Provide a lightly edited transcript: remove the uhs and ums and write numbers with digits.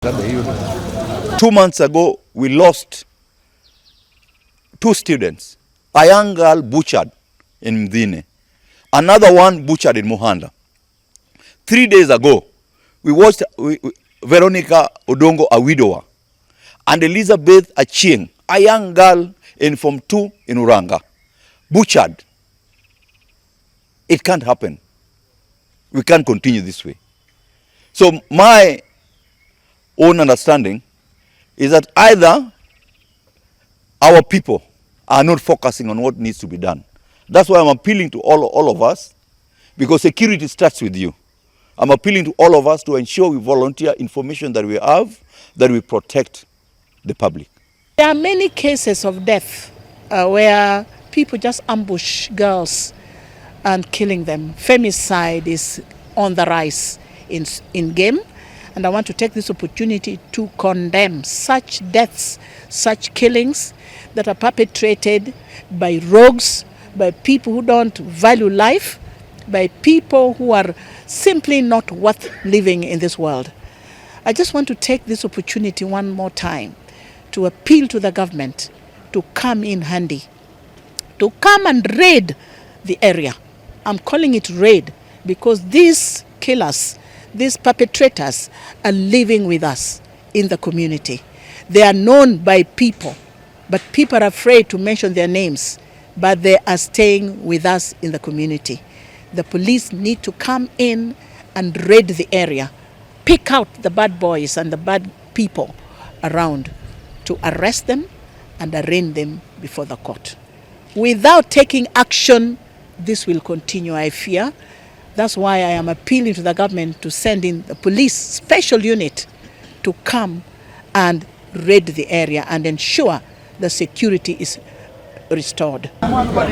2 months ago, we lost 2 students. A young girl butchered in Muingi, another one butchered in Muhanda. 3 days ago, we watched Veronica Odongo, a widower, and Elizabeth Achieng, a young girl in Form 2 in Uranga, butchered. It can't happen. We can't continue this way. So my own understanding is that either our people are not focusing on what needs to be done. That's why I'm appealing to all of us, because security starts with you. I'm appealing to all of us to ensure we volunteer information that we have, that we protect the public. There are many cases of death where people just ambush girls and killing them. Femicide is on the rise in game, and I want to take this opportunity to condemn such deaths, such killings that are perpetrated by rogues, by people who don't value life, by people who are simply not worth living in this world. I just want to take this opportunity one more time to appeal to the government to come in handy, to come and raid the area. I'm calling it raid because these killers, these perpetrators are living with us in the community. They are known by people, but people are afraid to mention their names, but they are staying with us in the community. The police need to come in and raid the area, pick out the bad boys and the bad people around, to arrest them and arraign them before the court. Without taking action, this will continue, I fear. That's why I am appealing to the government to send in the police special unit to come and raid the area and ensure the security is restored.